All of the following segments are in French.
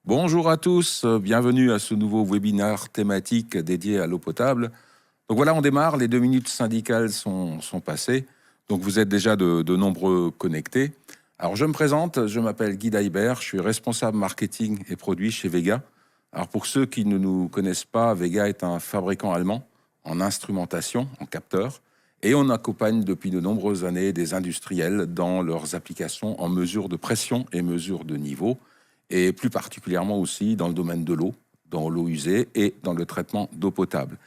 Bonjour à tous, bienvenue à ce nouveau webinaire thématique dédié à l'eau potable. Donc voilà, on démarre, les 2 minutes syndicales sont passées, donc vous êtes déjà de nombreux connectés. Alors je me présente, je m'appelle Guy Daibert, je suis responsable marketing et produits chez Vega. Alors pour ceux qui ne nous connaissent pas, Vega est un fabricant allemand en instrumentation, en capteurs, et on accompagne depuis de nombreuses années des industriels dans leurs applications en mesure de pression et mesure de niveau, et plus particulièrement aussi dans le domaine de l'eau, dans l'eau usée et dans le traitement d'eau potable.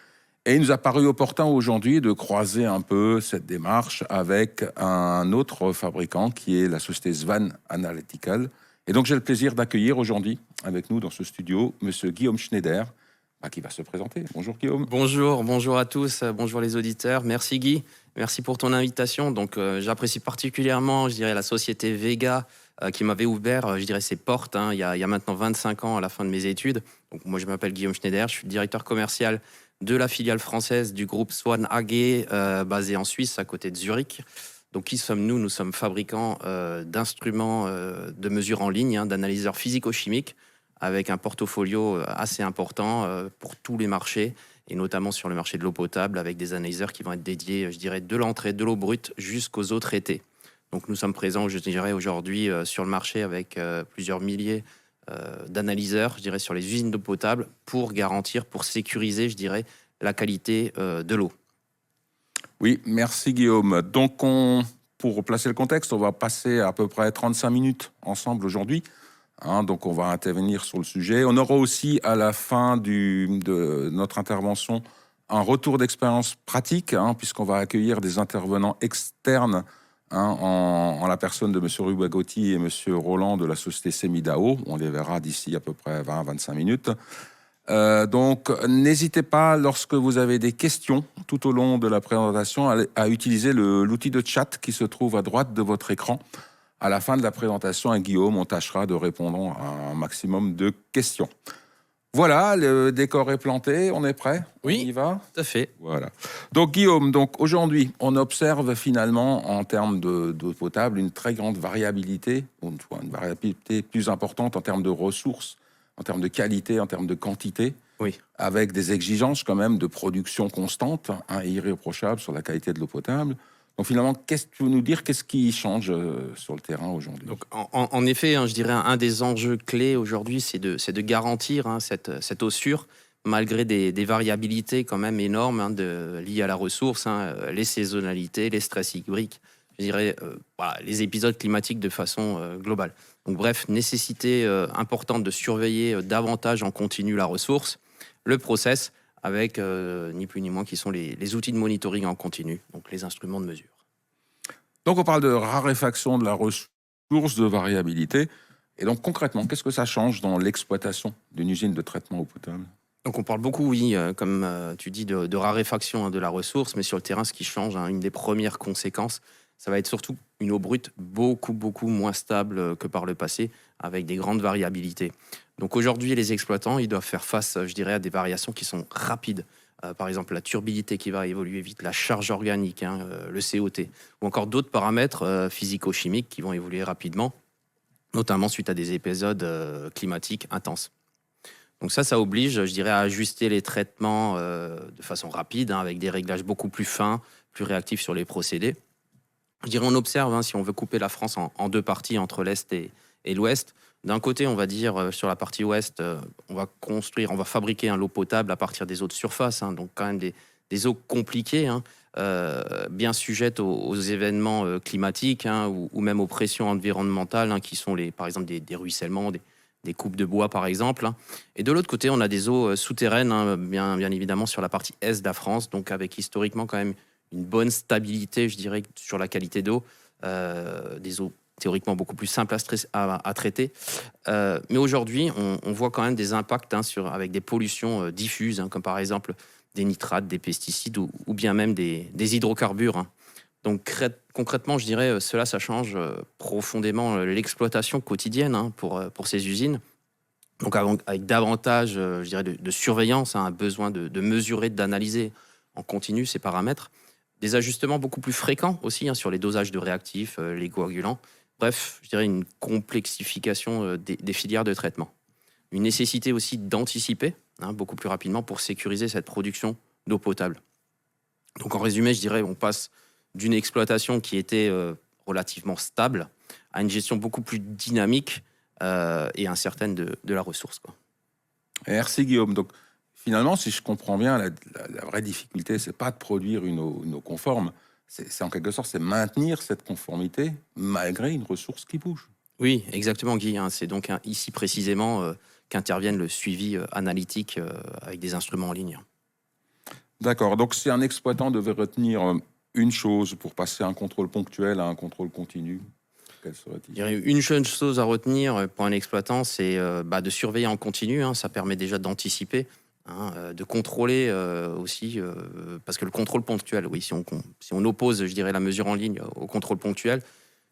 Et il nous a paru opportun aujourd'hui de croiser un peu cette démarche avec un autre fabricant qui est la société Swan Analytical. Et donc j'ai le plaisir d'accueillir aujourd'hui avec nous dans ce studio Monsieur Guillaume Schneider, qui va se présenter. Bonjour Guillaume. Bonjour à tous, bonjour les auditeurs. Merci Guy, merci pour ton invitation. Donc j'apprécie particulièrement, je dirais, la société Vega qui m'avait ouvert, je dirais, ses portes il y a maintenant 25 ans à la fin de mes études. Donc moi je m'appelle Guillaume Schneider, je suis directeur commercial de la filiale française du groupe Swan AG basé en Suisse à côté de Zurich. Donc qui sommes-nous? Nous sommes fabricants d'instruments de mesure en ligne, d'analyseurs physico-chimiques, avec un portfolio assez important pour tous les marchés, et notamment sur le marché de l'eau potable, avec des analyseurs qui vont être dédiés, je dirais, de l'entrée de l'eau brute jusqu'aux eaux traitées. Donc nous sommes présents, je dirais, aujourd'hui sur le marché avec plusieurs milliers d'analyseurs, je dirais, sur les usines d'eau potable pour garantir, pour sécuriser, je dirais, la qualité de l'eau. Oui, merci Guillaume. Donc pour placer le contexte, on va passer à peu près 35 minutes ensemble aujourd'hui. Donc on va intervenir sur le sujet. On aura aussi à la fin de notre intervention un retour d'expérience pratique, puisqu'on va accueillir des intervenants externes en la personne de M. Ruba Gotti et M. Roland de la société Semidao. On les verra d'ici à peu près 20-25 minutes. Donc n'hésitez pas, lorsque vous avez des questions tout au long de la présentation, à utiliser l'outil de chat qui se trouve à droite de votre écran. À la fin de la présentation, à Guillaume, on tâchera de répondre à un maximum de questions. Voilà, le décor est planté, on est prêt? Oui, on y va? tout à fait. Voilà. Donc Guillaume, aujourd'hui, on observe finalement en termes d'eau potable une très grande variabilité, une variabilité plus importante en termes de ressources, en termes de qualité, en termes de quantité, Oui. avec des exigences quand même de production constante et irréprochable sur la qualité de l'eau potable. Donc finalement, qu'est-ce que tu veux nous dire? Qu'est-ce qui change sur le terrain aujourd'hui? Donc, en effet, je dirais un des enjeux clés aujourd'hui, c'est de garantir cette eau sûre, malgré des variabilités quand même énormes liées à la ressource, les saisonnalités, les stress hydriques, je dirais les épisodes climatiques de façon globale. Donc bref, nécessité importante de surveiller davantage en continu la ressource, le process, avec ni plus ni moins qui sont les outils de monitoring en continu, donc les instruments de mesure. Donc on parle de raréfaction de la ressource, de variabilité. Et donc concrètement, qu'est-ce que ça change dans l'exploitation d'une usine de traitement eau potable? Donc on parle beaucoup, oui, comme tu dis, de raréfaction de la ressource, mais sur le terrain, ce qui change, une des premières conséquences, ça va être surtout une eau brute beaucoup moins stable que par le passé, avec des grandes variabilités. Donc aujourd'hui, les exploitants, ils doivent faire face, je dirais, à des variations qui sont rapides. Par exemple, la turbidité qui va évoluer vite, la charge organique, le COT, ou encore d'autres paramètres physico-chimiques qui vont évoluer rapidement, notamment suite à des épisodes climatiques intenses. Donc ça oblige, je dirais, à ajuster les traitements de façon rapide, avec des réglages beaucoup plus fins, plus réactifs sur les procédés. Je dirais, on observe, si on veut couper la France en deux parties, entre l'Est et l'Ouest. D'un côté, on va dire, sur la partie Ouest, on va fabriquer l'eau potable à partir des eaux de surface, donc quand même des eaux compliquées, bien sujettes aux événements climatiques, ou même aux pressions environnementales, qui sont par exemple des ruissellements, des coupes de bois par exemple. Et de l'autre côté, on a des eaux souterraines, bien évidemment sur la partie Est de la France, donc avec historiquement quand même une bonne stabilité, je dirais, sur la qualité d'eau, des eaux théoriquement beaucoup plus simples à traiter. Mais aujourd'hui, on voit quand même des impacts avec des pollutions diffuses, comme par exemple des nitrates, des pesticides ou bien même des hydrocarbures. Donc concrètement, je dirais, ça change profondément l'exploitation quotidienne pour ces usines. Donc avec davantage, je dirais, de surveillance, un besoin de mesurer, d'analyser en continu ces paramètres. Des ajustements beaucoup plus fréquents aussi sur les dosages de réactifs, les coagulants. Bref, je dirais une complexification des filières de traitement. une nécessité aussi d'anticiper beaucoup plus rapidement pour sécuriser cette production d'eau potable. Donc en résumé, je dirais on passe d'une exploitation qui était relativement stable à une gestion beaucoup plus dynamique et incertaine de la ressource, quoi. Merci Guillaume. Donc finalement, si je comprends bien, la vraie difficulté, c'est pas de produire une eau conforme, c'est en quelque sorte c'est maintenir cette conformité malgré une ressource qui bouge. Oui, exactement, Guy. C'est donc ici précisément qu'intervienne le suivi analytique avec des instruments en ligne. D'accord. Donc si un exploitant devait retenir une chose pour passer un contrôle ponctuel à un contrôle continu, quelle Je serait-il? dirais une seule chose à retenir pour un exploitant, c'est de surveiller en continu. Ça permet déjà d'anticiper, de contrôler aussi, parce que le contrôle ponctuel, oui, si on oppose, je dirais, la mesure en ligne au contrôle ponctuel,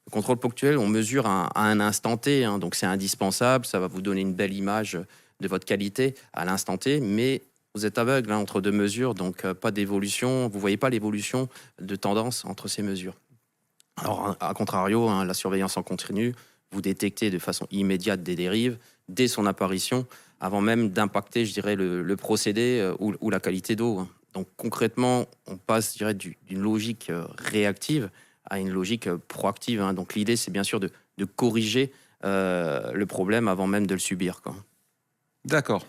le contrôle ponctuel, on mesure à un instant T, donc c'est indispensable, ça va vous donner une belle image de votre qualité à l'instant T, mais vous êtes aveugle entre deux mesures, donc pas d'évolution, vous ne voyez pas l'évolution de tendance entre ces mesures. Alors, à contrario, la surveillance en continu, vous détectez de façon immédiate des dérives dès son apparition, avant même d'impacter, je dirais, le procédé ou la qualité d'eau. Donc, concrètement, on passe, je dirais, d'une logique réactive à une logique proactive. Donc, l'idée, c'est bien sûr de corriger le problème avant même de le subir, quoi. D'accord.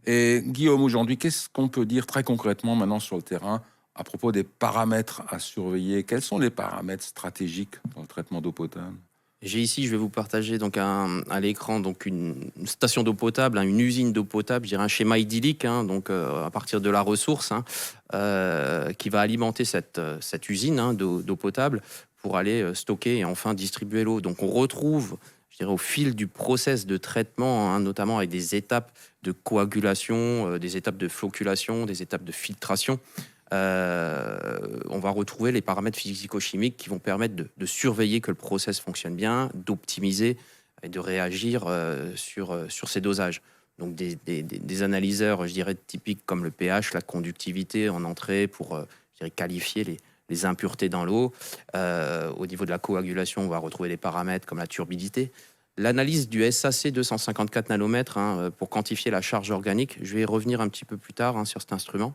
Et Guillaume, aujourd'hui, qu'est-ce qu'on peut dire très concrètement maintenant sur le terrain à propos des paramètres à surveiller? Quels sont les paramètres stratégiques dans le traitement d'eau potable? J'ai ici, je vais vous partager donc à l'écran donc une station d'eau potable, une usine d'eau potable, je dirais un schéma idyllique, donc à partir de la ressource qui va alimenter cette usine d'eau potable pour aller stocker et enfin distribuer l'eau. Donc on retrouve, je dirais, au fil du process de traitement, notamment avec des étapes de coagulation, des étapes de floculation, des étapes de filtration. On va retrouver les paramètres physico-chimiques qui vont permettre de surveiller que le process fonctionne bien, d'optimiser et de réagir sur ces dosages. Donc des analyseurs, je dirais, typiques comme le pH, la conductivité en entrée pour je dirais, qualifier les impuretés dans l'eau. Au niveau de la coagulation, on va retrouver des paramètres comme la turbidité. L'analyse du SAC 254 nanomètres pour quantifier la charge organique, je vais y revenir un petit peu plus tard sur cet instrument.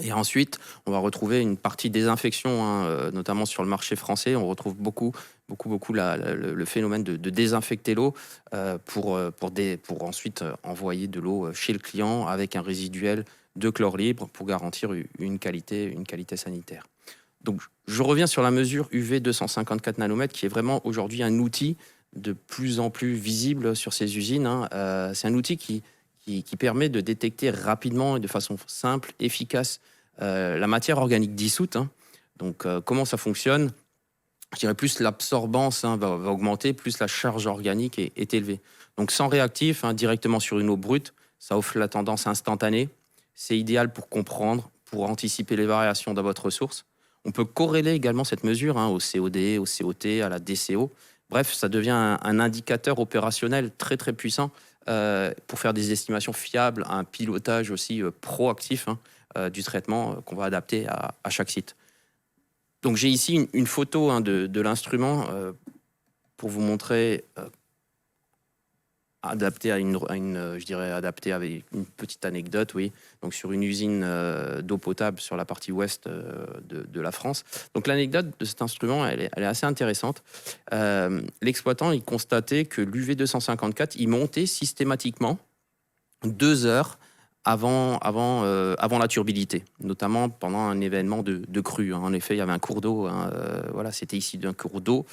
Et ensuite, on va retrouver une partie désinfection, notamment sur le marché français. On retrouve beaucoup le phénomène de désinfecter l'eau pour ensuite envoyer de l'eau chez le client avec un résiduel de chlore libre pour garantir une qualité sanitaire. Donc, je reviens sur la mesure UV 254 nanomètres qui est vraiment aujourd'hui un outil de plus en plus visible sur ces usines. C'est un outil qui permet de détecter rapidement et de façon simple, efficace, la matière organique dissoute. Donc, comment ça fonctionne? Je dirais plus l'absorbance va augmenter, plus la charge organique est élevée. Donc, sans réactif, directement sur une eau brute, ça offre la tendance instantanée. C'est idéal pour comprendre, pour anticiper les variations dans votre ressource. On peut corréler également cette mesure au COD, au COT, à la DCO. Bref, ça devient un indicateur opérationnel très, très puissant pour faire des estimations fiables, un pilotage aussi proactif du traitement qu'on va adapter à chaque site. Donc j'ai ici une photo de l'instrument pour vous montrer adapté je dirais adapté avec une petite anecdote, oui. Donc sur une usine d'eau potable sur la partie ouest de la France. Donc l'anecdote de cet instrument, elle est assez intéressante. L'exploitant, il constatait que l'UV 254, il montait systématiquement 2 heures avant la turbidité, notamment pendant un événement de crue. En effet, il y avait un cours d'eau. Voilà, c'était ici d'un cours d'eau.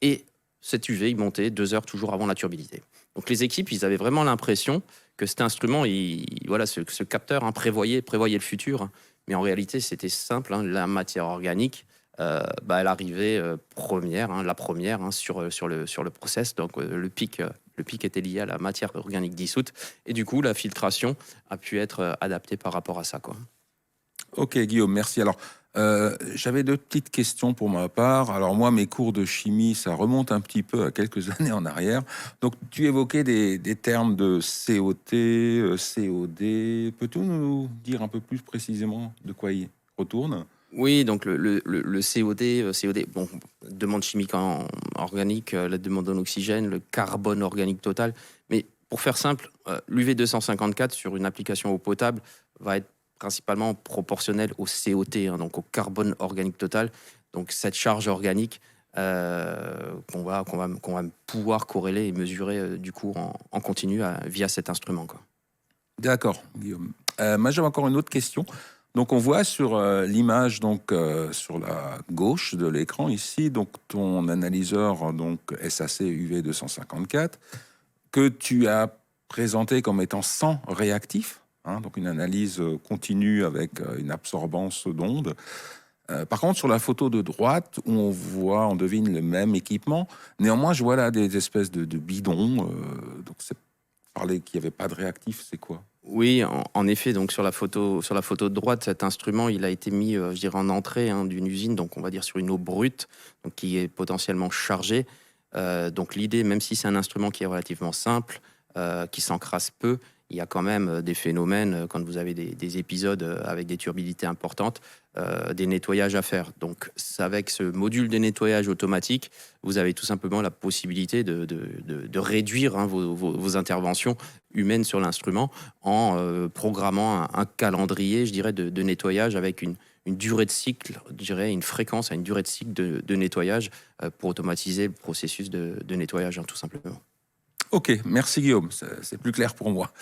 Et cet UV, il montait 2 heures toujours avant la turbidité. Donc les équipes, ils avaient vraiment l'impression que cet instrument, ce capteur prévoyait le futur. Mais en réalité, c'était simple. La matière organique, elle arrivait la première sur le process. Donc le pic était lié à la matière organique dissoute. Et du coup, la filtration a pu être adaptée par rapport à ça, quoi. Ok, Guillaume, merci. Alors, j'avais 2 petites questions pour ma part. Alors, moi, mes cours de chimie, ça remonte un petit peu à quelques années en arrière. Donc, tu évoquais des termes de COT, COD. Peux-tu nous dire un peu plus précisément de quoi il retourne? Oui, donc le COD, bon, demande chimique organique, la demande en oxygène, le carbone organique total. Mais Pour faire simple, l'UV 254 sur une application eau potable va être principalement proportionnel au COT, hein, donc au carbone organique total. Donc cette charge organique qu'on va pouvoir corréler et mesurer du coup en continu via cet instrument, quoi. D'accord, Guillaume. Moi, j'avais encore une autre question. Donc, on voit sur l'image, donc sur la gauche de l'écran ici, donc ton analyseur, donc SAC UV 254, que tu as présenté comme étant sans réactif, hein, donc une analyse continue avec une absorbance d'ondes. Par contre, sur la photo de droite, où on devine le même équipement, néanmoins, je vois là des espèces de bidons. Donc, c'est parler qu'il n'y avait pas de réactif, c'est quoi? Oui, en effet, donc sur la photo de droite, cet instrument, il a été mis, je dirais, en entrée d'une usine, donc on va dire sur une eau brute, donc qui est potentiellement chargée. Donc l'idée, même si c'est un instrument qui est relativement simple, qui s'encrasse peu, il y a quand même des phénomènes, quand vous avez des épisodes avec des turbidité importantes, des nettoyages à faire. Donc avec ce module de nettoyage automatique, vous avez tout simplement la possibilité de réduire vos interventions humaines sur l'instrument en programmant un calendrier, je dirais, de nettoyage avec une durée de cycle, je dirais, une fréquence à une durée de cycle de nettoyage pour automatiser le processus de nettoyage, hein, tout simplement. Ok, merci Guillaume, c'est plus clair pour moi.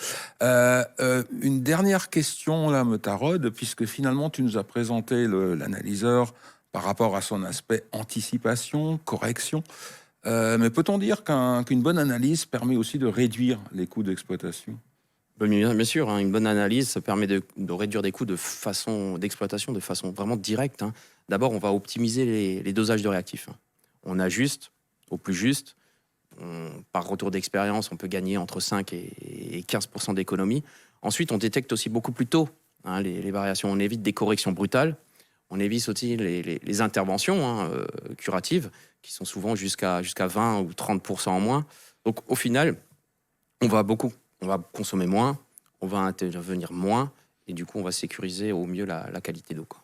Une dernière question là me taraude, puisque finalement tu nous as présenté l'analyseur par rapport à son aspect anticipation, correction. Mais peut-on dire qu'une bonne analyse permet aussi de réduire les coûts d'exploitation? Bien sûr, hein, une bonne analyse, ça permet de réduire des coûts d'exploitation de façon vraiment directe, hein. D'abord, on va optimiser les dosages de réactifs, hein. On ajuste au plus juste. Par retour d'expérience, on peut gagner entre 5 et 15% d'économie. Ensuite, on détecte aussi beaucoup plus tôt, hein, les variations. On évite des corrections brutales. On évite aussi les interventions, hein, curatives, qui sont souvent jusqu'à 20 ou 30% en moins. Donc, au final, on va consommer moins, on va intervenir moins, et du coup, on va sécuriser au mieux la qualité d'eau, quoi.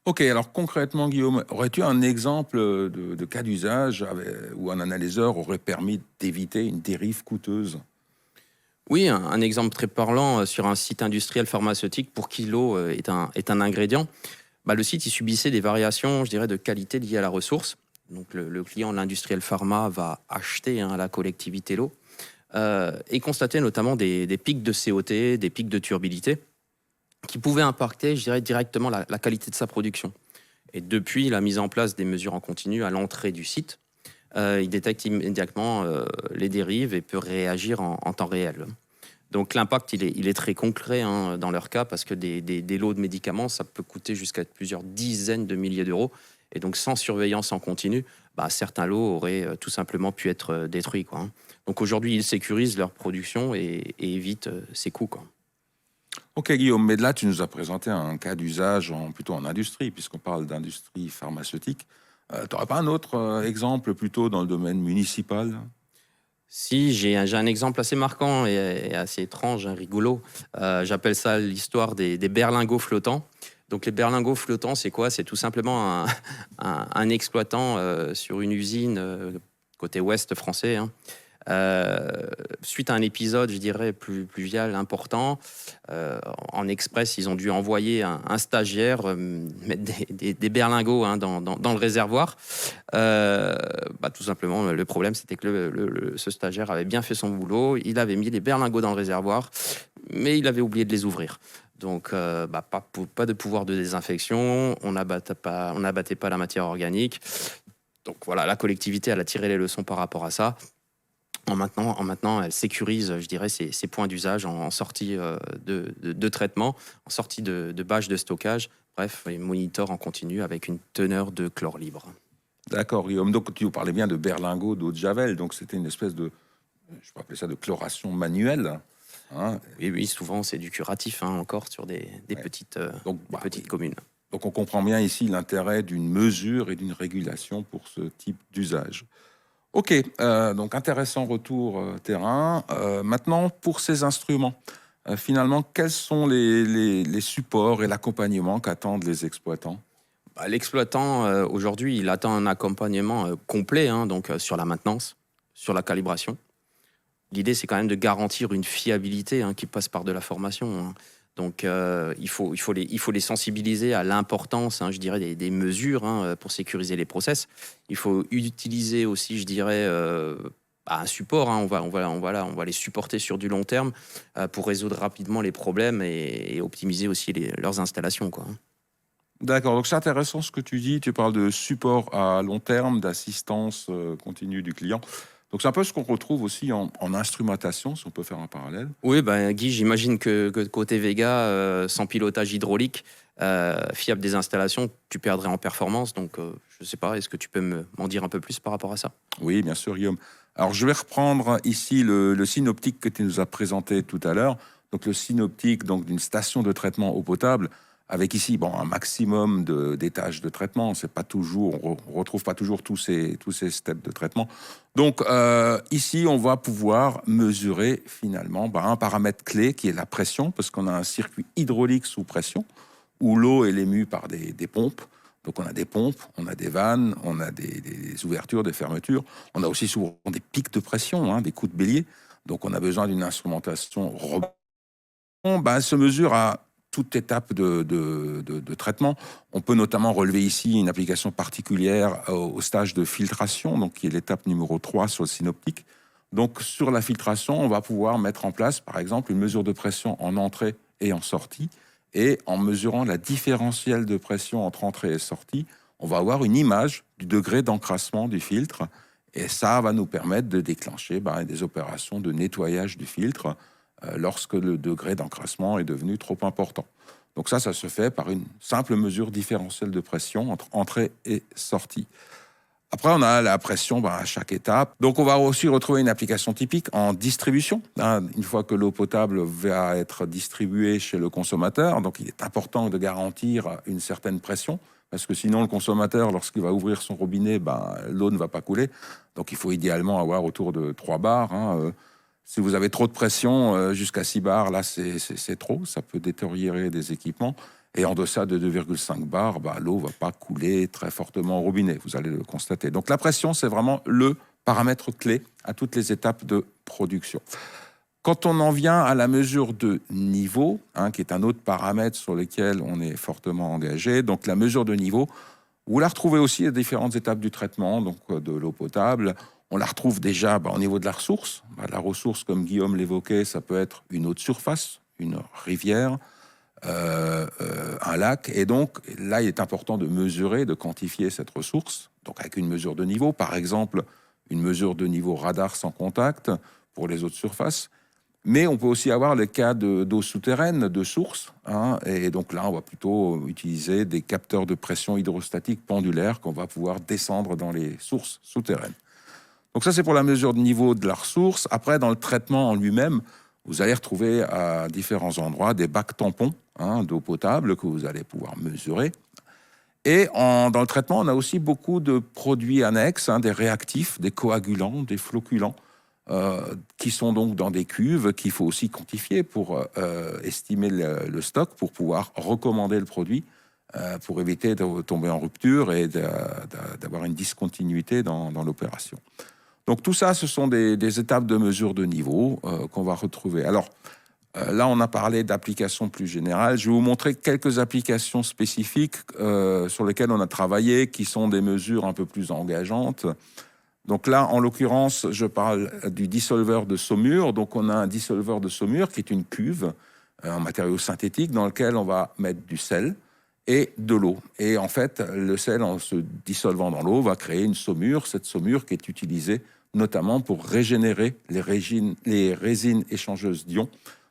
Ok, alors concrètement, Guillaume, aurais-tu un exemple de cas d'usage où un analyseur aurait permis d'éviter une dérive coûteuse? Oui, un exemple très parlant sur un site industriel pharmaceutique pour qui l'eau est un ingrédient. Bah, le site il subissait des variations, je dirais, de qualité liées à la ressource. Donc le client, l'industriel pharma, va acheter, hein, à la collectivité l'eau et constater notamment des pics de COT, des pics de turbidité qui pouvaient impacter, je dirais, directement la qualité de sa production. Et depuis la mise en place des mesures en continu à l'entrée du site, il détecte immédiatement les dérives et peut réagir en temps réel. Donc l'impact, il est très concret, hein, dans leur cas, parce que des lots de médicaments, ça peut coûter jusqu'à plusieurs dizaines de milliers d'euros. Et donc sans surveillance en continu, bah, certains lots auraient tout simplement pu être détruits, quoi, hein. Donc aujourd'hui, ils sécurisent leur production et évitent ces coûts, quoi. Ok, Guillaume, mais là, tu nous as présenté un cas d'usage plutôt en industrie, puisqu'on parle d'industrie pharmaceutique. Tu n'aurais pas un autre exemple plutôt dans le domaine municipal? Si, j'ai un exemple assez marquant et assez étrange, hein, rigolo. J'appelle ça l'histoire des berlingots flottants. Donc les berlingots flottants, c'est quoi? C'est tout simplement un exploitant sur une usine côté ouest français, hein. Suite à un épisode, je dirais, pluvial important, en express, ils ont dû envoyer un stagiaire mettre des berlingots, hein, dans le réservoir. Bah, tout simplement, le problème, c'était que ce stagiaire avait bien fait son boulot, il avait mis les berlingots dans le réservoir, mais il avait oublié de les ouvrir. Donc, bah, pas de pouvoir de désinfection, on n'abattait pas la matière organique. Donc voilà, la collectivité, elle a tiré les leçons par rapport à ça. En maintenant, elle sécurise, je dirais, ses points d'usage en sortie de traitement, en sortie de bâche de stockage. Bref, elle monitore en continu avec une teneur de chlore libre. D'accord, Guillaume. Donc, tu parlais bien de berlingot, d'eau de Javel. Donc, c'était une espèce de, je peux appeler ça de chloration manuelle, hein. Oui, oui, souvent, c'est du curatif, hein, encore sur des Ouais. petites, Donc, des petites communes. Donc, on comprend bien ici l'intérêt d'une mesure et d'une régulation pour ce type d'usage. Ok, donc intéressant retour terrain. Maintenant, pour ces instruments, finalement, quels sont les supports et l'accompagnement qu'attendent les exploitants? Bah, l'exploitant, aujourd'hui, il attend un accompagnement complet, hein, donc sur la maintenance, sur la calibration, l'idée, c'est quand même de garantir une fiabilité qui passe par de la formation. Donc, il faut les sensibiliser à l'importance, je dirais, des mesures pour sécuriser les process. Il faut utiliser aussi, je dirais, un support. On va les supporter sur du long terme pour résoudre rapidement les problèmes et optimiser aussi leurs installations, quoi. D'accord, donc c'est intéressant ce que tu dis. Tu parles de support à long terme, d'assistance continue du client. Donc c'est un peu ce qu'on retrouve aussi en instrumentation, si on peut faire un parallèle. Oui, Guy, j'imagine que côté Vega, sans pilotage hydraulique, fiable des installations, tu perdrais en performance. Donc, je ne sais pas, est-ce que tu peux m'en dire un peu plus par rapport à ça? Oui, bien sûr, Guillaume. Alors je vais reprendre ici le synoptique que tu nous as présenté tout à l'heure. Donc le synoptique donc, d'une station de traitement eau potable, avec ici un maximum d'étages de traitement. C'est pas toujours, on retrouve pas toujours tous ces steps de traitement. Donc ici, on va pouvoir mesurer finalement un paramètre clé qui est la pression, parce qu'on a un circuit hydraulique sous pression où l'eau est émue par des pompes. Donc on a des pompes, on a des vannes, on a des ouvertures, des fermetures. On a aussi souvent des pics de pression, des coups de bélier. Donc on a besoin d'une instrumentation robot. Se mesure à toute étape de traitement. On peut notamment relever ici une application particulière au stage de filtration, donc qui est l'étape numéro 3 sur le synoptique. Donc sur la filtration, on va pouvoir mettre en place, par exemple, une mesure de pression en entrée et en sortie. Et en mesurant la différentielle de pression entre entrée et sortie, on va avoir une image du degré d'encrassement du filtre. Et ça va nous permettre de déclencher des opérations de nettoyage du filtre lorsque le degré d'encrassement est devenu trop important. Donc ça se fait par une simple mesure différentielle de pression entre entrée et sortie. Après, on a la pression à chaque étape. Donc, on va aussi retrouver une application typique en distribution. Une fois que l'eau potable va être distribuée chez le consommateur, donc il est important de garantir une certaine pression, parce que sinon, le consommateur, lorsqu'il va ouvrir son robinet, l'eau ne va pas couler. Donc, il faut idéalement avoir autour de 3 bars. Si vous avez trop de pression, jusqu'à 6 bars, là, c'est trop. Ça peut détériorer des équipements. Et en deçà de 2,5 bars, l'eau ne va pas couler très fortement au robinet, vous allez le constater. Donc la pression, c'est vraiment le paramètre clé à toutes les étapes de production. Quand on en vient à la mesure de niveau, qui est un autre paramètre sur lequel on est fortement engagé, donc la mesure de niveau, vous la retrouvez aussi à différentes étapes du traitement, donc de l'eau potable. On la retrouve déjà au niveau de la ressource. La ressource, comme Guillaume l'évoquait, ça peut être une eau de surface, une rivière, un lac. Et donc, là, il est important de mesurer, de quantifier cette ressource, donc avec une mesure de niveau. Par exemple, une mesure de niveau radar sans contact pour les eaux de surface. Mais on peut aussi avoir le cas d'eau souterraine, de source. Et donc là, on va plutôt utiliser des capteurs de pression hydrostatique pendulaires qu'on va pouvoir descendre dans les sources souterraines. Donc ça, c'est pour la mesure de niveau de la ressource. Après, dans le traitement en lui-même, vous allez retrouver à différents endroits des bacs tampons d'eau potable que vous allez pouvoir mesurer. Et dans le traitement, on a aussi beaucoup de produits annexes, des réactifs, des coagulants, des flocculants, qui sont donc dans des cuves qu'il faut aussi quantifier pour estimer le stock, pour pouvoir recommander le produit, pour éviter de tomber en rupture et d'avoir une discontinuité dans l'opération. Donc tout ça, ce sont des étapes de mesure de niveau qu'on va retrouver. Alors là, on a parlé d'applications plus générales. Je vais vous montrer quelques applications spécifiques sur lesquelles on a travaillé, qui sont des mesures un peu plus engageantes. Donc là, en l'occurrence, je parle du dissolveur de saumure. Donc on a un dissolveur de saumure qui est une cuve en matériau synthétique dans lequel on va mettre du sel et de l'eau. Et en fait, le sel, en se dissolvant dans l'eau, va créer une saumure. Cette saumure qui est utilisée notamment pour régénérer les résines échangeuses d'ions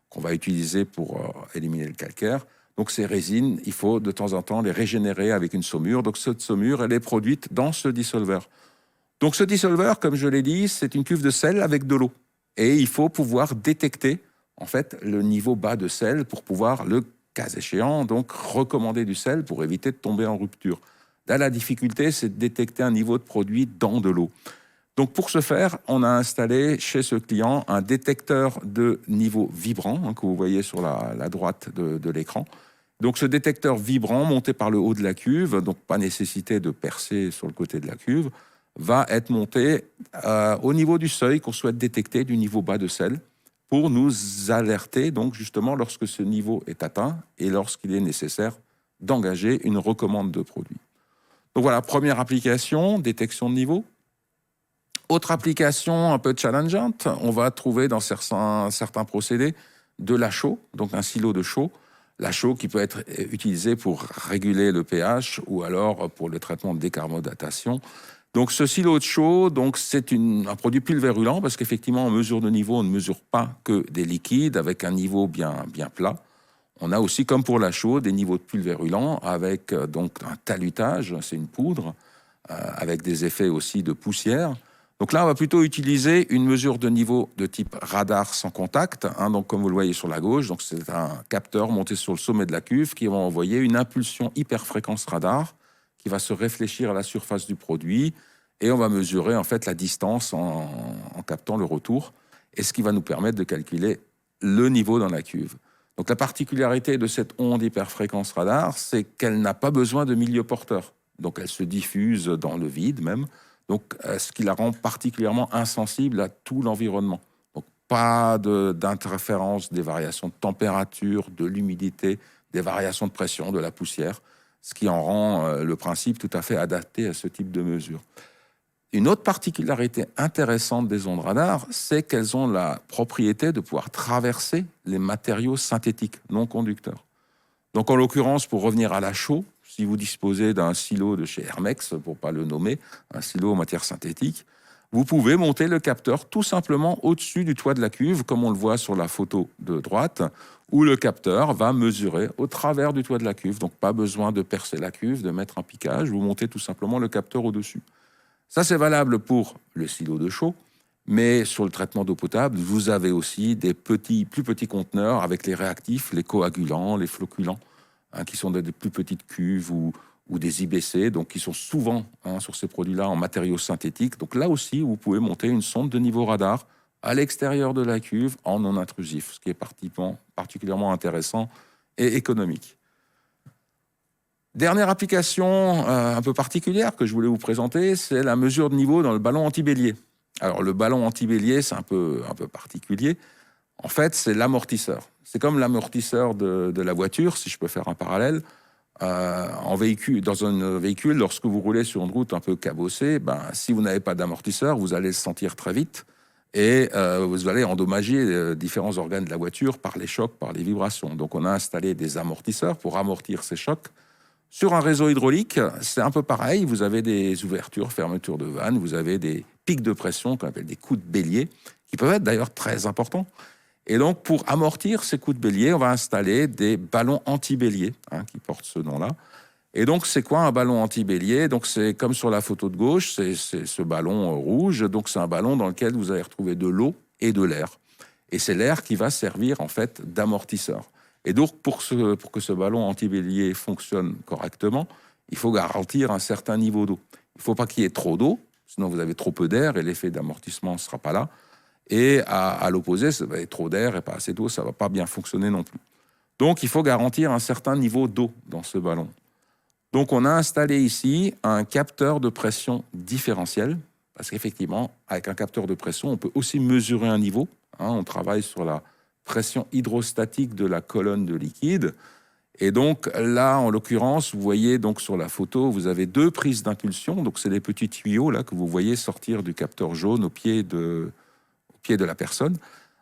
qu'on va utiliser pour éliminer le calcaire. Donc ces résines, il faut de temps en temps les régénérer avec une saumure. Donc cette saumure, elle est produite dans ce dissolveur. Donc ce dissolveur, comme je l'ai dit, c'est une cuve de sel avec de l'eau. Et il faut pouvoir détecter en fait le niveau bas de sel pour pouvoir, le cas échéant, donc recommander du sel pour éviter de tomber en rupture. Là, la difficulté, c'est de détecter un niveau de produit dans de l'eau. Donc pour ce faire, on a installé chez ce client un détecteur de niveau vibrant, que vous voyez sur la droite de l'écran. Donc ce détecteur vibrant monté par le haut de la cuve, donc pas nécessité de percer sur le côté de la cuve, va être monté au niveau du seuil qu'on souhaite détecter, du niveau bas de sel, pour nous alerter, donc justement, lorsque ce niveau est atteint et lorsqu'il est nécessaire d'engager une recommande de produit. Donc voilà, première application, détection de niveau. Autre application un peu challengeante, on va trouver dans certains procédés de la chaux, donc un silo de chaux. La chaux qui peut être utilisée pour réguler le pH ou alors pour le traitement de décarbonatation. Donc ce silo de chaux, c'est un produit pulvérulent parce qu'effectivement en mesure de niveau, on ne mesure pas que des liquides avec un niveau bien plat. On a aussi, comme pour la chaux, des niveaux de pulvérulents avec donc un talutage, c'est une poudre, avec des effets aussi de poussière. Donc là, on va plutôt utiliser une mesure de niveau de type radar sans contact. Donc comme vous le voyez sur la gauche, donc c'est un capteur monté sur le sommet de la cuve qui va envoyer une impulsion hyperfréquence radar qui va se réfléchir à la surface du produit et on va mesurer en fait la distance en captant le retour et ce qui va nous permettre de calculer le niveau dans la cuve. Donc la particularité de cette onde hyperfréquence radar, c'est qu'elle n'a pas besoin de milieu porteur. Donc elle se diffuse dans le vide même. Donc, ce qui la rend particulièrement insensible à tout l'environnement. Donc, pas d'interférence des variations de température, de l'humidité, des variations de pression, de la poussière, ce qui en rend le principe tout à fait adapté à ce type de mesure. Une autre particularité intéressante des ondes radar, c'est qu'elles ont la propriété de pouvoir traverser les matériaux synthétiques non conducteurs. Donc, en l'occurrence, pour revenir à la chaux, si vous disposez d'un silo de chez Hermex, pour ne pas le nommer, un silo en matière synthétique, vous pouvez monter le capteur tout simplement au-dessus du toit de la cuve, comme on le voit sur la photo de droite, où le capteur va mesurer au travers du toit de la cuve. Donc, pas besoin de percer la cuve, de mettre un piquage, vous montez tout simplement le capteur au-dessus. Ça, c'est valable pour le silo de chaux, mais sur le traitement d'eau potable, vous avez aussi des plus petits conteneurs avec les réactifs, les coagulants, les flocculants, qui sont des plus petites cuves ou des IBC, donc qui sont souvent sur ces produits-là en matériaux synthétiques. Donc là aussi, vous pouvez monter une sonde de niveau radar à l'extérieur de la cuve en non intrusif, ce qui est particulièrement intéressant et économique. Dernière application un peu particulière que je voulais vous présenter, c'est la mesure de niveau dans le ballon anti-bélier. Alors le ballon anti-bélier, c'est un peu particulier. En fait, c'est l'amortisseur. C'est comme l'amortisseur de la voiture, si je peux faire un parallèle. Dans un véhicule, lorsque vous roulez sur une route un peu cabossée, si vous n'avez pas d'amortisseur, vous allez le sentir très vite et vous allez endommager différents organes de la voiture par les chocs, par les vibrations. Donc, on a installé des amortisseurs pour amortir ces chocs. Sur un réseau hydraulique, c'est un peu pareil. Vous avez des ouvertures, fermetures de vannes, vous avez des pics de pression qu'on appelle des coups de bélier, qui peuvent être d'ailleurs très importants. Et donc, pour amortir ces coups de bélier, on va installer des ballons anti-bélier, qui portent ce nom-là. Et donc, c'est quoi un ballon anti-bélier? Donc, c'est comme sur la photo de gauche, c'est ce ballon rouge. Donc, c'est un ballon dans lequel vous allez retrouver de l'eau et de l'air. Et c'est l'air qui va servir, en fait, d'amortisseur. Et donc, pour que ce ballon anti-bélier fonctionne correctement, il faut garantir un certain niveau d'eau. Il ne faut pas qu'il y ait trop d'eau, sinon vous avez trop peu d'air et l'effet d'amortissement ne sera pas là. Et à l'opposé, ça va être trop d'air et pas assez d'eau, ça ne va pas bien fonctionner non plus. Donc, il faut garantir un certain niveau d'eau dans ce ballon. Donc, on a installé ici un capteur de pression différentiel, parce qu'effectivement, avec un capteur de pression, on peut aussi mesurer un niveau. On travaille sur la pression hydrostatique de la colonne de liquide. Et donc, là, en l'occurrence, vous voyez donc sur la photo, vous avez deux prises d'impulsion. Donc, c'est les petits tuyaux là que vous voyez sortir du capteur jaune au pied de la personne.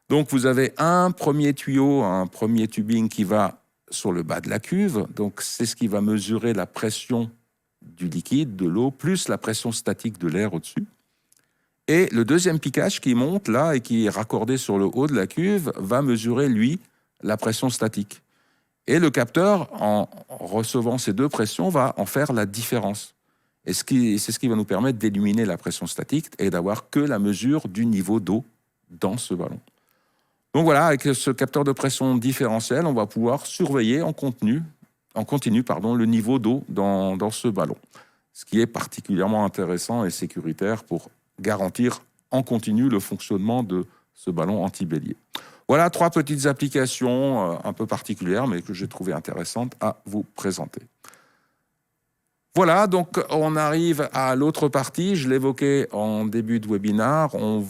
Donc, vous avez un premier tuyau, un premier tubing qui va sur le bas de la cuve. Donc, c'est ce qui va mesurer la pression du liquide, de l'eau, plus la pression statique de l'air au-dessus. Et le deuxième piquage qui monte là et qui est raccordé sur le haut de la cuve va mesurer, lui, la pression statique. Et le capteur, en recevant ces deux pressions, va en faire la différence. Et c'est ce qui va nous permettre d'éliminer la pression statique et d'avoir que la mesure du niveau d'eau dans ce ballon. Donc voilà, avec ce capteur de pression différentiel, on va pouvoir surveiller en continu, le niveau d'eau dans ce ballon. Ce qui est particulièrement intéressant et sécuritaire pour garantir en continu le fonctionnement de ce ballon anti-bélier. Voilà 3 petites applications un peu particulières, mais que j'ai trouvées intéressantes à vous présenter. Voilà, donc on arrive à l'autre partie. Je l'évoquais en début de webinaire. On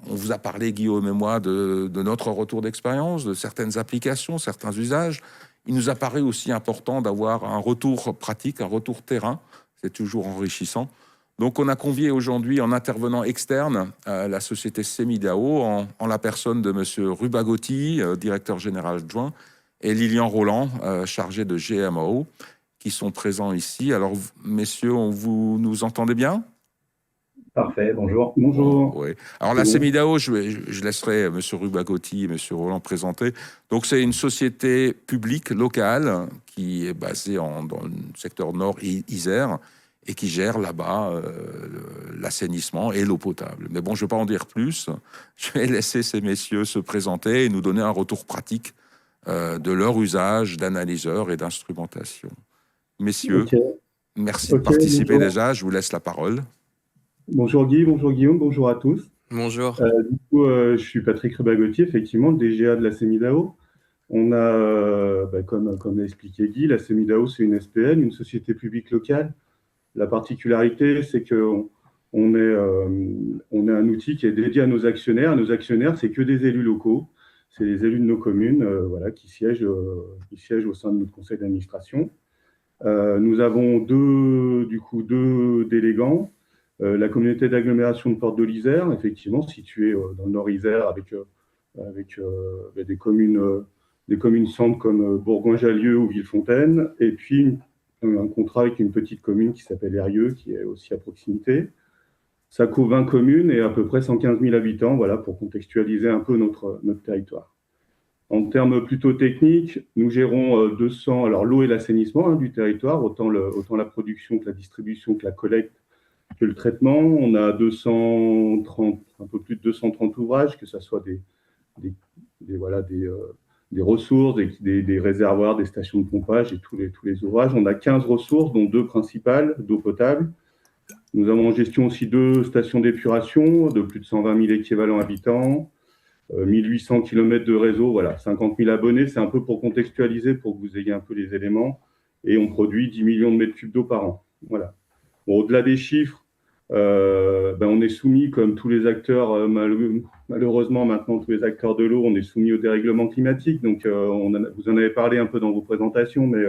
vous a parlé, Guillaume et moi, de notre retour d'expérience, de certaines applications, certains usages. Il nous apparaît aussi important d'avoir un retour pratique, un retour terrain. C'est toujours enrichissant. Donc on a convié aujourd'hui en intervenant externe la société Semidao en la personne de Monsieur Rubagotti, directeur général adjoint, et Lilian Roland, chargé de GMO, qui sont présents ici. Alors, messieurs, vous nous entendez bien? Parfait, bonjour. Bonjour. Oui. Alors, la Semidao, je laisserai M. Rubagotti et M. Roland présenter. Donc, c'est une société publique locale qui est basée dans le secteur nord Isère et qui gère là-bas l'assainissement et l'eau potable. Mais bon, je ne vais pas en dire plus. Je vais laisser ces messieurs se présenter et nous donner un retour pratique de leur usage d'analyseurs et d'instrumentation. Messieurs, merci de participer bonjour. Déjà. Je vous laisse la parole. Bonjour Guy, bonjour Guillaume, bonjour à tous. Bonjour. Du coup, je suis Patrick Rubagotti, effectivement, le DGA de la Semidao. On a, comme l'a expliqué Guy, la Semidao, c'est une SPN, une société publique locale. La particularité, c'est qu'on on a un outil qui est dédié à nos actionnaires. Nos actionnaires, c'est que des élus locaux. C'est les élus de nos communes voilà, qui siègent au sein de notre conseil d'administration. Nous avons deux délégants. La communauté d'agglomération de Porte de l'Isère, effectivement, située dans le nord Isère, avec des communes centres comme Bourgoin-Jallieu ou Villefontaine, et puis un contrat avec une petite commune qui s'appelle Eyrieux, qui est aussi à proximité. Ça couvre 20 communes et à peu près 115 000 habitants, voilà, pour contextualiser un peu notre territoire. En termes plutôt techniques, nous gérons 200, alors l'eau et l'assainissement du territoire, autant la production que la distribution, que la collecte, que le traitement. On a un peu plus de 230 ouvrages, que ce soit des ressources, des réservoirs, des stations de pompage et tous les ouvrages. On a 15 ressources, dont 2 principales d'eau potable. Nous avons en gestion aussi 2 stations d'épuration de plus de 120 000 équivalents habitants, 1800 km de réseau, voilà, 50 000 abonnés. C'est un peu pour contextualiser, pour que vous ayez un peu les éléments. Et on produit 10 millions de mètres cubes d'eau par an. Voilà. Bon, au-delà des chiffres, on est soumis, comme tous les acteurs, malheureusement maintenant, tous les acteurs de l'eau, on est soumis au dérèglement climatique. Donc, vous en avez parlé un peu dans vos présentations, mais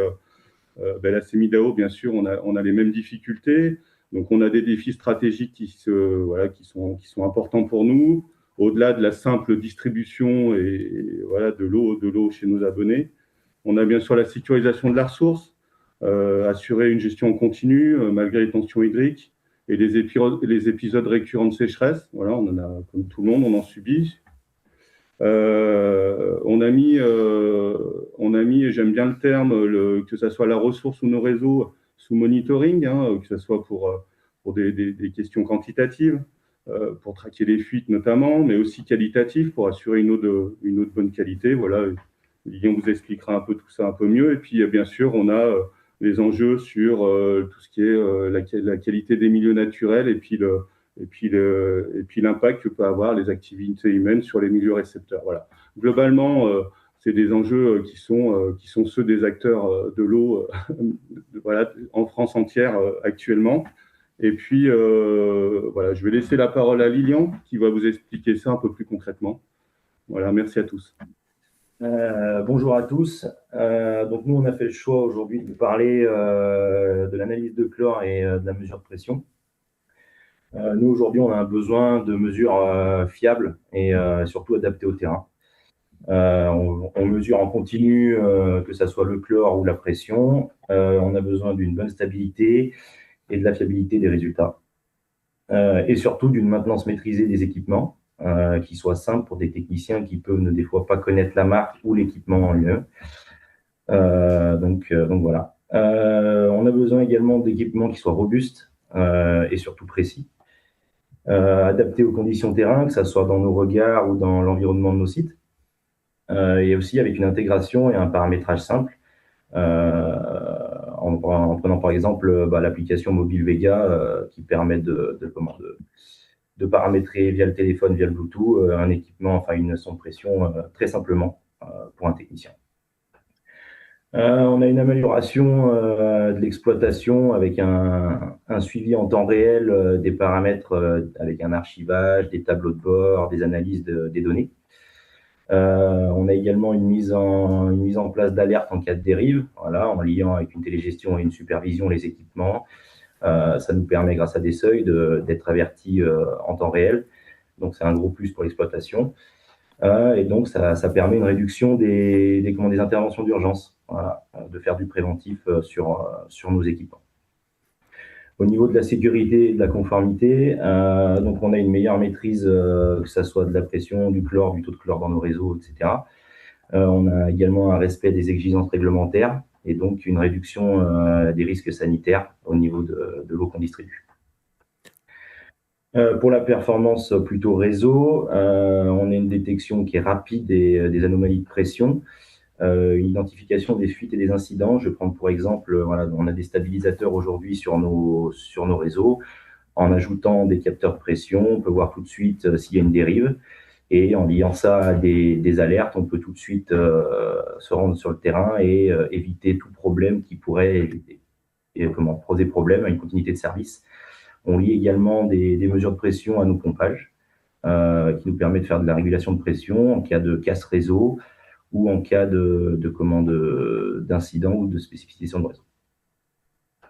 la Semidao, bien sûr, on a les mêmes difficultés. Donc, on a des défis stratégiques qui sont importants pour nous, au-delà de la simple distribution et voilà, de l'eau chez nos abonnés. On a bien sûr la sécurisation de la ressource, assurer une gestion continue malgré les tensions hydriques et les épisodes récurrents de sécheresse. Voilà, on en a, comme tout le monde, on en subit. On a mis, et j'aime bien le terme, que ce soit la ressource ou nos réseaux sous monitoring, que ce soit pour des questions quantitatives, pour traquer les fuites notamment, mais aussi qualitatives pour assurer une eau de bonne qualité. Voilà, Guillaume vous expliquera un peu tout ça un peu mieux. Et puis, bien sûr, on a les enjeux sur tout ce qui est la qualité des milieux naturels et puis l'impact que peut avoir les activités humaines sur les milieux récepteurs. Voilà. Globalement, c'est des enjeux qui sont ceux des acteurs de l'eau voilà, en France entière actuellement. Et puis, voilà, je vais laisser la parole à Lilian qui va vous expliquer ça un peu plus concrètement. Voilà, merci à tous. Bonjour à tous. Donc nous, on a fait le choix aujourd'hui de vous parler de l'analyse de chlore et de la mesure de pression. Nous, aujourd'hui, on a un besoin de mesures fiables et surtout adaptées au terrain. On mesure en continu, que ce soit le chlore ou la pression. On a besoin d'une bonne stabilité et de la fiabilité des résultats. Et surtout d'une maintenance maîtrisée des équipements. Qui soit simple pour des techniciens qui peuvent des fois pas connaître la marque ou l'équipement en lui-même. Donc voilà. On a besoin également d'équipements qui soient robustes et surtout précis, adaptés aux conditions terrain, que ce soit dans nos regards ou dans l'environnement de nos sites. Et aussi avec une intégration et un paramétrage simple, en prenant par exemple l'application mobile Vega qui permet de paramétrer via le téléphone, via le Bluetooth, un équipement, enfin une sonde de pression très simplement pour un technicien. On a une amélioration de l'exploitation avec un suivi en temps réel des paramètres avec un archivage, des tableaux de bord, des analyses des données. On a également une mise en place d'alerte en cas de dérive, voilà, en liant avec une télégestion et une supervision les équipements. Ça nous permet, grâce à des seuils, d'être avertis en temps réel. Donc, c'est un gros plus pour l'exploitation. Et donc, ça permet une réduction des interventions d'urgence, voilà, de faire du préventif sur nos équipements. Au niveau de la sécurité et de la conformité, donc on a une meilleure maîtrise, que ça soit de la pression, du chlore, du taux de chlore dans nos réseaux, etc. On a également un respect des exigences réglementaires et donc une réduction des risques sanitaires au niveau de l'eau qu'on distribue. Pour la performance plutôt réseau, on a une détection qui est rapide des anomalies de pression, une identification des fuites et des incidents. Je vais prendre pour exemple, voilà, on a des stabilisateurs aujourd'hui sur nos réseaux. En ajoutant des capteurs de pression, on peut voir tout de suite s'il y a une dérive. Et en liant ça à des alertes, on peut tout de suite se rendre sur le terrain et éviter tout problème qui pourrait poser problème à une continuité de service. On lie également des mesures de pression à nos pompages, qui nous permet de faire de la régulation de pression en cas de casse réseau ou en cas d'incident ou de spécification de réseau.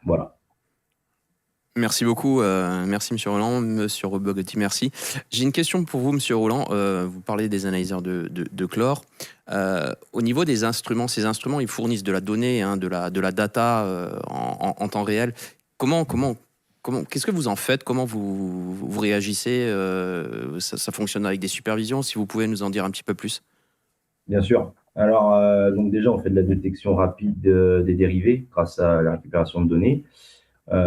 Voilà. Merci beaucoup, merci Monsieur Roland, Monsieur Rubagotti, merci. J'ai une question pour vous, Monsieur Roland. Vous parlez des analyseurs de chlore. Au niveau des instruments, ces instruments, ils fournissent de la donnée, hein, de la data en temps réel. Qu'est-ce que vous en faites? Comment vous réagissez? Ça fonctionne avec des supervisions? Si vous pouvez nous en dire un petit peu plus. Bien sûr. Alors, donc déjà, on fait de la détection rapide des dérivés grâce à la récupération de données.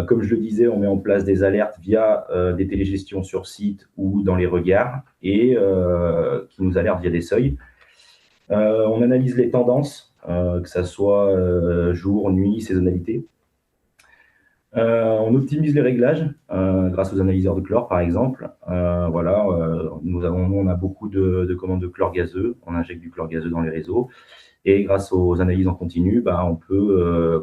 Comme je le disais, on met en place des alertes via des télégestions sur site ou dans les regards et qui nous alertent via des seuils. On analyse les tendances, que ça soit jour, nuit, saisonnalité. On optimise les réglages grâce aux analyseurs de chlore, par exemple. Voilà, on a beaucoup de commandes de chlore gazeux. On injecte du chlore gazeux dans les réseaux. Et grâce aux analyses en continu, on peut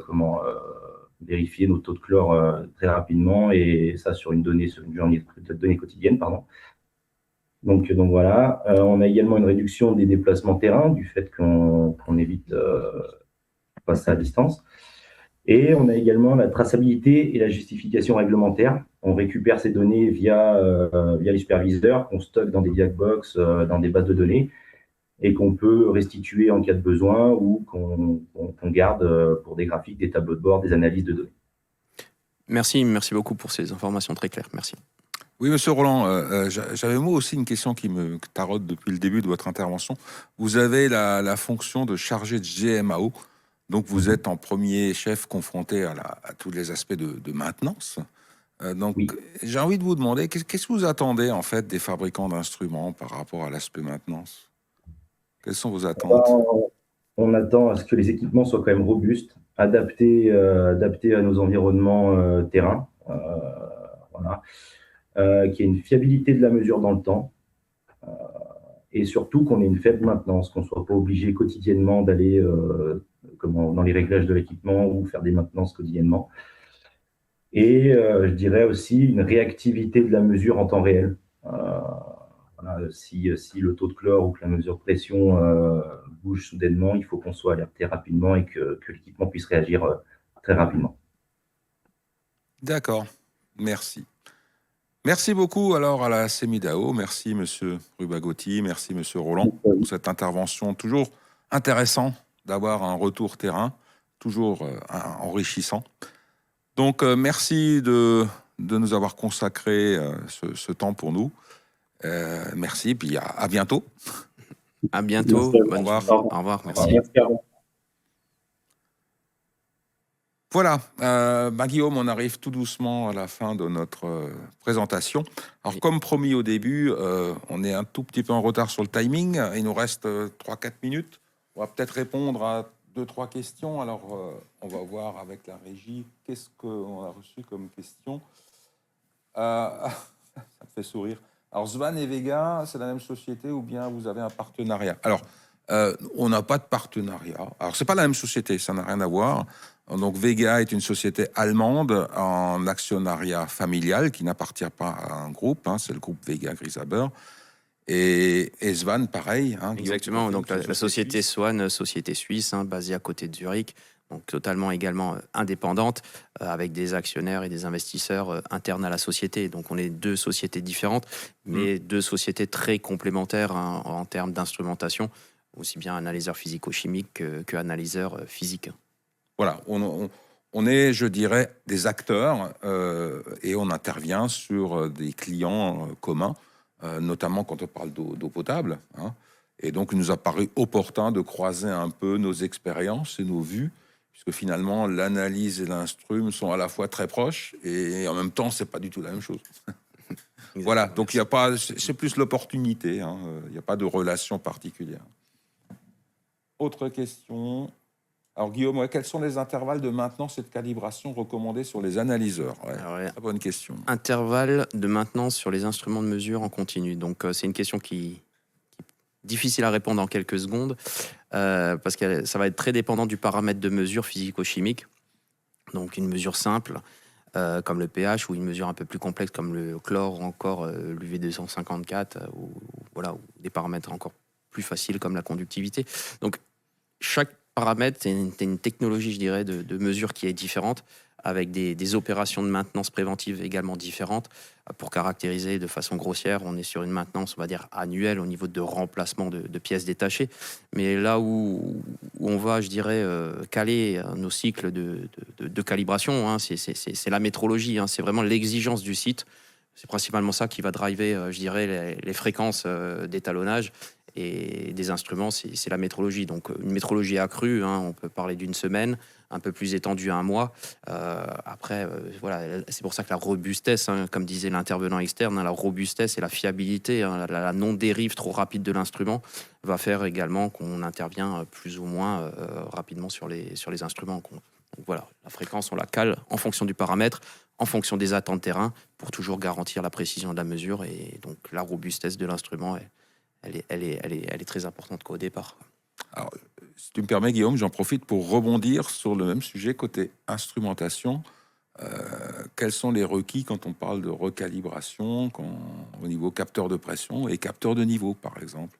vérifier nos taux de chlore très rapidement, et ça sur une journée de données quotidienne, pardon. Donc voilà. On a également une réduction des déplacements terrain du fait qu'on évite de passer à distance. Et on a également la traçabilité et la justification réglementaire. On récupère ces données via les superviseurs qu'on stocke dans des diagbox, dans des bases de données, et qu'on peut restituer en cas de besoin ou qu'on garde pour des graphiques, des tableaux de bord, des analyses de données. Merci beaucoup pour ces informations très claires. Merci. Oui, Monsieur Roland, j'avais moi aussi une question qui me taraude depuis le début de votre intervention. Vous avez la fonction de chargé de GMAO, donc vous êtes en premier chef confronté à tous les aspects de maintenance. Donc, oui. J'ai envie de vous demander, qu'est-ce que vous attendez en fait des fabricants d'instruments par rapport à l'aspect maintenance? Quelles sont vos attentes? On attend à ce que les équipements soient quand même robustes, adaptés à nos environnements terrain, voilà. Qu'il y ait une fiabilité de la mesure dans le temps, et surtout qu'on ait une faible maintenance, qu'on ne soit pas obligé quotidiennement d'aller dans les réglages de l'équipement ou faire des maintenances quotidiennement. Et je dirais aussi une réactivité de la mesure en temps réel. Voilà, si le taux de chlore ou que la mesure de pression bouge soudainement, il faut qu'on soit alerté rapidement et que l'équipement puisse réagir très rapidement. D'accord, merci. Merci beaucoup alors à la CEMIDAO, merci Monsieur Rubagotti, merci Monsieur Roland pour cette intervention. Toujours intéressant d'avoir un retour terrain, toujours enrichissant. Donc merci de nous avoir consacré ce temps pour nous. Merci, puis à bientôt. À bientôt. Au revoir. Au revoir. Merci. Merci à vous. Voilà, Guillaume, on arrive tout doucement à la fin de notre présentation. Alors, oui. Comme promis au début, on est un tout petit peu en retard sur le timing. Il nous reste 3-4 minutes. On va peut-être répondre à 2-3 questions. Alors, on va voir avec la régie qu'est-ce qu'on a reçu comme question. Ça me fait sourire. Alors, Svan et Vega, c'est la même société ou bien vous avez un partenariat? Alors, On n'a pas de partenariat. Alors, c'est pas la même société, ça n'a rien à voir. Donc, Vega est une société allemande en actionnariat familial qui n'appartient pas à un groupe. C'est le groupe Vega Grisaber. Et Swan, pareil. Exactement. Donc, la société suisse. Swan, société suisse, basée à côté de Zurich, donc totalement également indépendante, avec des actionnaires et des investisseurs internes à la société. Donc, on est deux sociétés différentes, mais deux sociétés très complémentaires en termes d'instrumentation, aussi bien analyseur physico-chimique que analyseur physique. Voilà, on est, je dirais, des acteurs et on intervient sur des clients communs, notamment quand on parle d'eau potable. Et donc, il nous a paru opportun de croiser un peu nos expériences et nos vues, puisque finalement, l'analyse et l'instrum sont à la fois très proches et en même temps, c'est pas du tout la même chose. Voilà, donc il y a pas, c'est plus l'opportunité. Il n'y a pas de relation particulière. Autre question. Alors Guillaume, quels sont les intervalles de maintenance et de calibration recommandés sur les analyseurs? Très bonne question. Intervalle de maintenance sur les instruments de mesure en continu. Donc c'est une question qui est difficile à répondre en quelques secondes parce que ça va être très dépendant du paramètre de mesure physico-chimique. Donc une mesure simple comme le pH ou une mesure un peu plus complexe comme le chlore ou encore l'UV254 ou des paramètres encore plus faciles comme la conductivité. Donc chaque paramètre, c'est une technologie, je dirais, de mesure qui est différente, avec des opérations de maintenance préventive également différentes. Pour caractériser de façon grossière, on est sur une maintenance, on va dire, annuelle au niveau de remplacement de pièces détachées. Mais là où on va, je dirais, caler nos cycles de calibration, c'est la métrologie, c'est vraiment l'exigence du site. C'est principalement ça qui va driver, je dirais, les fréquences d'étalonnage. Et des instruments, c'est la métrologie. Donc, une métrologie accrue, on peut parler d'une semaine, un peu plus étendue à un mois. Après, voilà, c'est pour ça que la robustesse, comme disait l'intervenant externe, la robustesse et la fiabilité, la non-dérive trop rapide de l'instrument va faire également qu'on intervient plus ou moins rapidement sur les instruments. Donc voilà, la fréquence, on la cale en fonction du paramètre, en fonction des attentes terrain, pour toujours garantir la précision de la mesure et donc la robustesse de l'instrument. Elle est très importante qu'au départ. Alors, si tu me permets, Guillaume, j'en profite pour rebondir sur le même sujet côté instrumentation. Quels sont les requis quand on parle de recalibration au niveau capteur de pression et capteur de niveau, par exemple?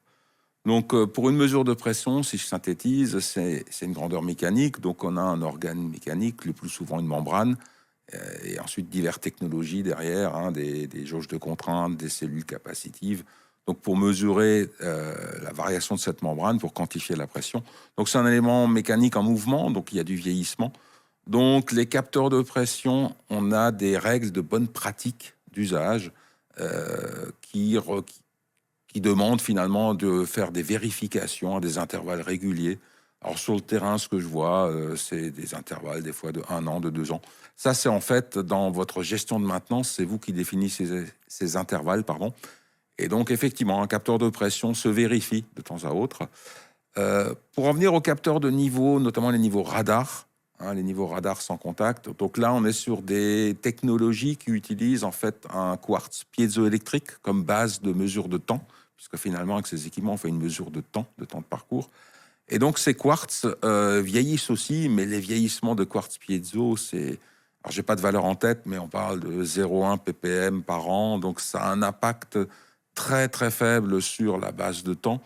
Donc, pour une mesure de pression, si je synthétise, c'est une grandeur mécanique. Donc, on a un organe mécanique, le plus souvent une membrane, et ensuite diverses technologies derrière, des jauges de contrainte, des cellules capacitives. Donc, pour mesurer la variation de cette membrane, pour quantifier la pression. Donc, c'est un élément mécanique en mouvement, donc il y a du vieillissement. Donc, les capteurs de pression, on a des règles de bonne pratique d'usage qui demandent finalement de faire des vérifications à des intervalles réguliers. Alors, sur le terrain, ce que je vois, c'est des intervalles, des fois de 1 an, de 2 ans. Ça, c'est en fait, dans votre gestion de maintenance, c'est vous qui définissez ces intervalles, pardon. Et donc, effectivement, un capteur de pression se vérifie de temps à autre. Pour en venir aux capteurs de niveau, notamment les niveaux radar, les niveaux radar sans contact. Donc là, on est sur des technologies qui utilisent en fait un quartz piézoélectrique comme base de mesure de temps, puisque finalement, avec ces équipements, on fait une mesure de temps de parcours. Et donc, ces quartz vieillissent aussi, mais les vieillissements de quartz piezo, c'est... Alors, j'ai pas de valeur en tête, mais on parle de 0,1 ppm par an, donc ça a un impact très très faible sur la base de temps,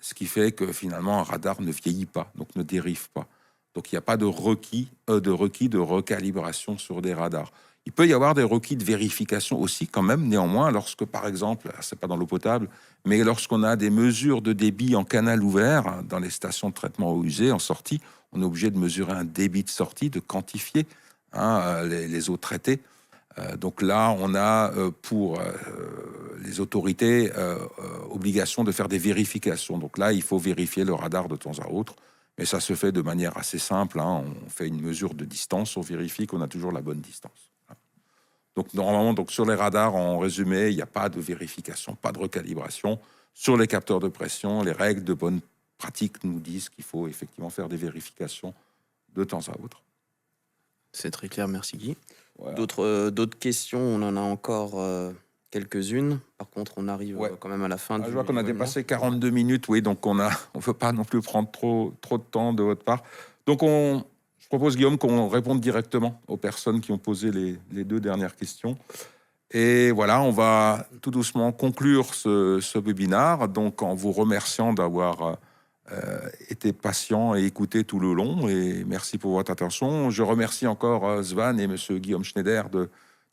ce qui fait que finalement un radar ne vieillit pas, donc ne dérive pas. Donc il n'y a pas de requis de recalibration sur des radars. Il peut y avoir des requis de vérification aussi quand même, néanmoins, lorsque par exemple, c'est pas dans l'eau potable, mais lorsqu'on a des mesures de débit en canal ouvert, dans les stations de traitement eau usée, en sortie, on est obligé de mesurer un débit de sortie, de quantifier les eaux traitées. Donc là, on a pour les autorités obligation de faire des vérifications. Donc là, il faut vérifier le radar de temps à autre. Mais ça se fait de manière assez simple. On fait une mesure de distance, on vérifie qu'on a toujours la bonne distance. Donc normalement, sur les radars, en résumé, il n'y a pas de vérification, pas de recalibration. Sur les capteurs de pression, les règles de bonne pratique nous disent qu'il faut effectivement faire des vérifications de temps à autre. C'est très clair, merci Guy. Voilà. D'autres questions, on en a encore quelques-unes. Par contre, on arrive Ouais. quand même à la fin Je du vois qu'on a webinaire. dépassé 42 minutes, oui, donc on ne veut pas non plus prendre trop de temps de votre part. Donc je propose, Guillaume, qu'on réponde directement aux personnes qui ont posé les 2 dernières questions. Et voilà, on va tout doucement conclure ce webinaire, donc en vous remerciant d'avoir été patient et écouté tout le long. Et merci pour votre attention. Je remercie encore Svan et monsieur Guillaume Schneider de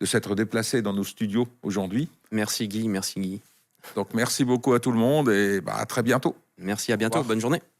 s'être déplacés dans nos studios aujourd'hui. Merci Guy, merci Guy. Donc merci beaucoup à tout le monde et à très bientôt. Merci, à bientôt, Au revoir. bonne journée.